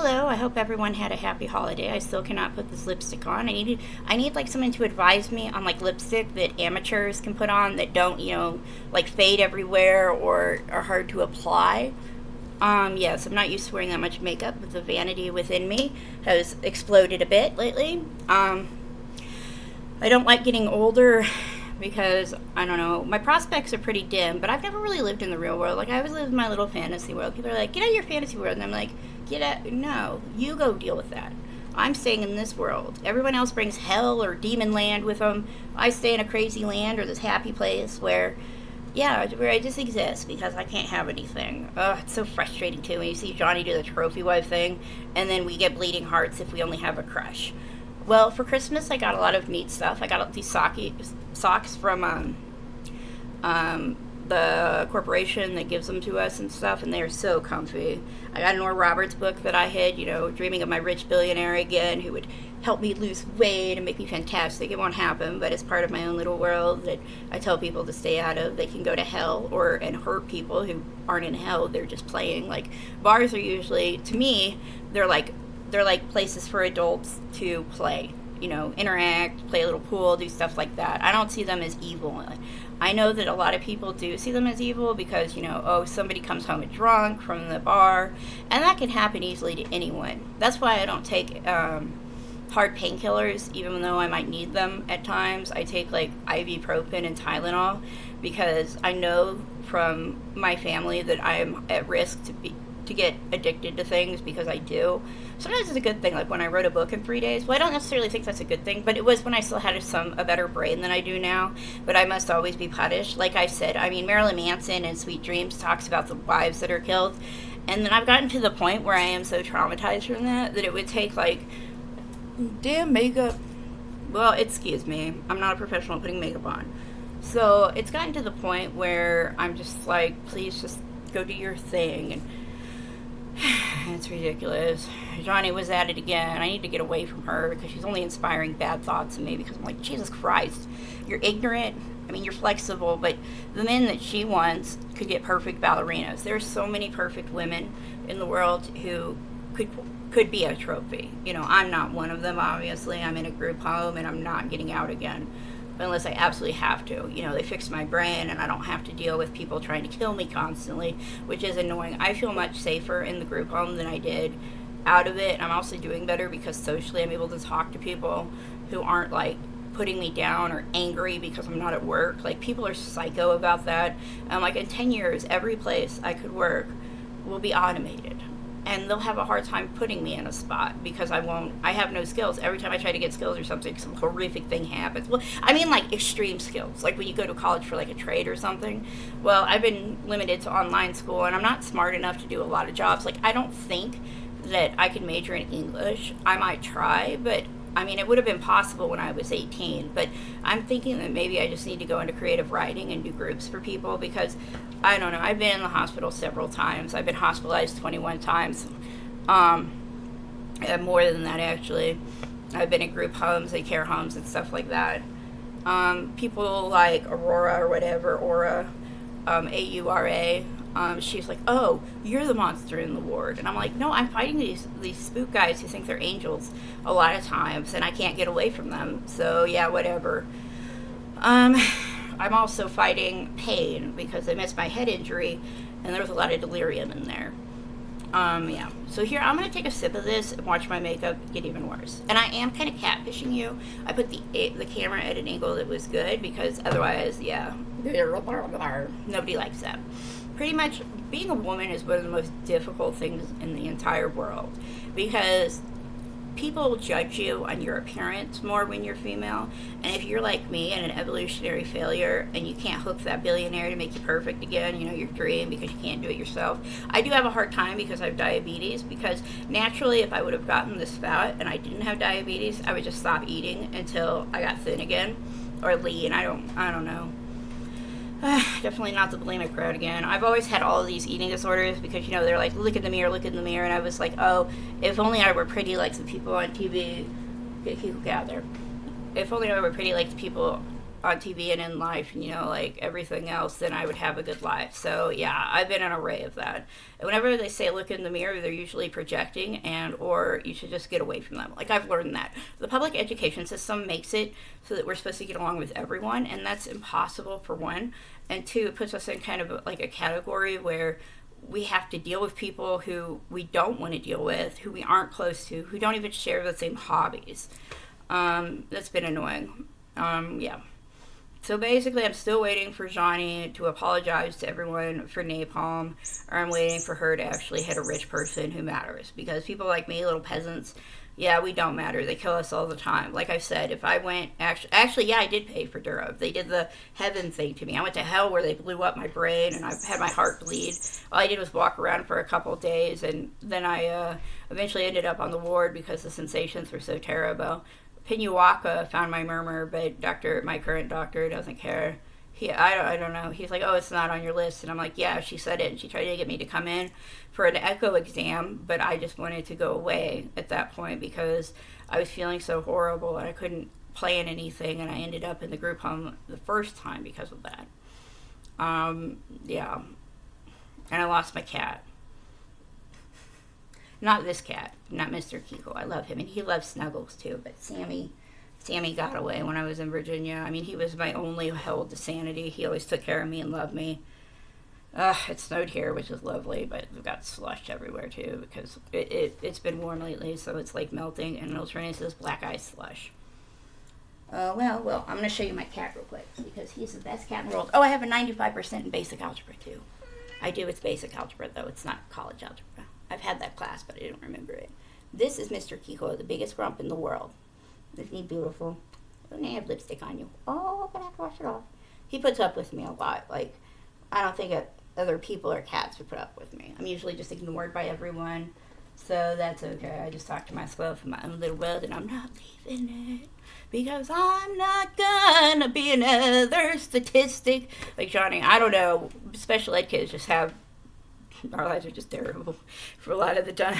Hello, I hope everyone had a happy holiday. I still cannot put this lipstick on. I need like someone to advise me on like lipstick that amateurs can put on that don't, like fade everywhere or are hard to apply. Yes, I'm not used to wearing that much makeup, but the vanity within me has exploded a bit lately. I don't like getting older because I don't know, my prospects are pretty dim, but I've never really lived in the real world. Like I always lived in my little fantasy world. People are like, "Get out of your fantasy world," and I'm like, "Get out? No, you go deal with that. I'm staying in this world. Everyone else brings hell or demon land with them. I stay in a crazy land or this happy place where." Yeah, where I just exist because I can't have anything. Ugh, it's so frustrating too when you see Zheani do the trophy wife thing, and then we get bleeding hearts if we only have a crush. Well, for Christmas, I got a lot of neat stuff. I got these socks from the corporation that gives them to us and stuff, and they're so comfy. I got an Nora Roberts book that I had, dreaming of my rich billionaire again who would help me lose weight and make me fantastic. It won't happen, but it's part of my own little world that I tell people to stay out of. They can go to hell and hurt people who aren't in hell. They're just playing. Like bars are usually, to me, they're like places for adults to play. Interact, play a little pool, do stuff like that. I don't see them as evil. I know that a lot of people do see them as evil because, somebody comes home drunk from the bar, and that can happen easily to anyone. That's why I don't take hard painkillers, even though I might need them at times. I take like ibuprofen and Tylenol because I know from my family that I am at risk to get addicted to things because I do. Sometimes it's a good thing, like when I wrote a book in 3 days. Well, I don't necessarily think that's a good thing, but it was when I still had a better brain than I do now. But I must always be punished. Like I said, Marilyn Manson in Sweet Dreams talks about the wives that are killed. And then I've gotten to the point where I am so traumatized from that it would take like, damn makeup. Well, excuse me. I'm not a professional at putting makeup on. So it's gotten to the point where I'm just like, please just go do your thing. And it's ridiculous. Zheani was at it again. I need to get away from her because she's only inspiring bad thoughts in me because I'm like, Jesus Christ, you're ignorant. You're flexible, but the men that she wants could get perfect ballerinas. There's so many perfect women in the world who could be a trophy. I'm not one of them, obviously. I'm in a group home and I'm not getting out again unless I absolutely have to. They fixed my brain and I don't have to deal with people trying to kill me constantly, which is annoying. I feel much safer in the group home than I did out of it. I'm also doing better because socially I'm able to talk to people who aren't like putting me down or angry because I'm not at work. Like people are psycho about that. And like in 10 years, every place I could work will be automated. And they'll have a hard time putting me in a spot because I have no skills. Every time I try to get skills or something, some horrific thing happens. Well, like extreme skills, like when you go to college for like a trade or something. Well, I've been limited to online school and I'm not smart enough to do a lot of jobs. Like I don't think that I could major in English. I might try, but it would have been possible when I was 18, but I'm thinking that maybe I just need to go into creative writing and do groups for people because, I don't know, I've been in the hospital several times. I've been hospitalized 21 times, more than that actually. I've been in group homes and care homes and stuff like that. People like Aurora or whatever, Aura, AURA, she's like, "Oh, you're the monster in the ward." And I'm like, "No, I'm fighting these spook guys who think they're angels a lot of times, and I can't get away from them. So, yeah, whatever." I'm also fighting pain because I missed my head injury, and there was a lot of delirium in there. Yeah. So here, I'm going to take a sip of this and watch my makeup get even worse. And I am kind of catfishing you. I put the camera at an angle that was good because otherwise, yeah, nobody likes that. Pretty much, being a woman is one of the most difficult things in the entire world because people judge you on your appearance more when you're female. And if you're like me and an evolutionary failure and you can't hook that billionaire to make you perfect again, your dream because you can't do it yourself. I do have a hard time because I have diabetes because naturally if I would have gotten this fat and I didn't have diabetes, I would just stop eating until I got thin again or lean. I don't know. Definitely not the bulimic crowd again. I've always had all of these eating disorders because, they're like, look in the mirror, and I was like, oh, if only I were pretty like the people on TV, get people gather. If only I were pretty like the people on TV and in life, and like everything else, then I would have a good life. So yeah, I've been an array of that. And whenever they say look in the mirror, they're usually projecting, and or you should just get away from them. Like, I've learned that the public education system makes it so that we're supposed to get along with everyone, and that's impossible, for one. And two, it puts us in kind of like a category where we have to deal with people who we don't want to deal with, who we aren't close to, who don't even share the same hobbies. That's been annoying. Yeah. So basically, I'm still waiting for Zheani to apologize to everyone for napalm, or I'm waiting for her to actually hit a rich person who matters. Because people like me, little peasants, yeah, we don't matter. They kill us all the time. Like I said, if I went, actually, yeah, I did pay for Duro. They did the heaven thing to me. I went to hell where they blew up my brain and I had my heart bleed. All I did was walk around for a couple of days, and then I eventually ended up on the ward because the sensations were so terrible. Pinuwaka found my murmur, but my current doctor doesn't care. I don't know. He's like, oh, it's not on your list. And I'm like, yeah, she said it. And she tried to get me to come in for an echo exam, but I just wanted to go away at that point because I was feeling so horrible and I couldn't plan anything. And I ended up in the group home the first time because of that. Yeah. And I lost my cat. Not this cat, not Mr. Kiko. I love him, and he loves snuggles too. But Sammy got away when I was in Virginia. I mean, he was my only hold to sanity. He always took care of me and loved me. It snowed here, which is lovely, but we've got slush everywhere too because it's been warm lately, so it's like melting, and it'll turn into this black ice slush. Well, I'm going to show you my cat real quick because he's the best cat in the world. Oh, I have a 95% in basic algebra too. I do. It's basic algebra, though. It's not college algebra. I've had that class, but I don't remember it. This is Mr. Kiko, the biggest grump in the world. Isn't he beautiful? Doesn't he have lipstick on you? Oh, but I have to wash it off. He puts up with me a lot. Like, I don't think other people or cats would put up with me. I'm usually just ignored by everyone, so that's okay. I just talk to myself in my own little world, and I'm not leaving it because I'm not gonna be another statistic. Like Zheani, I don't know. Special ed kids just have... Our lives are just terrible for a lot of the time.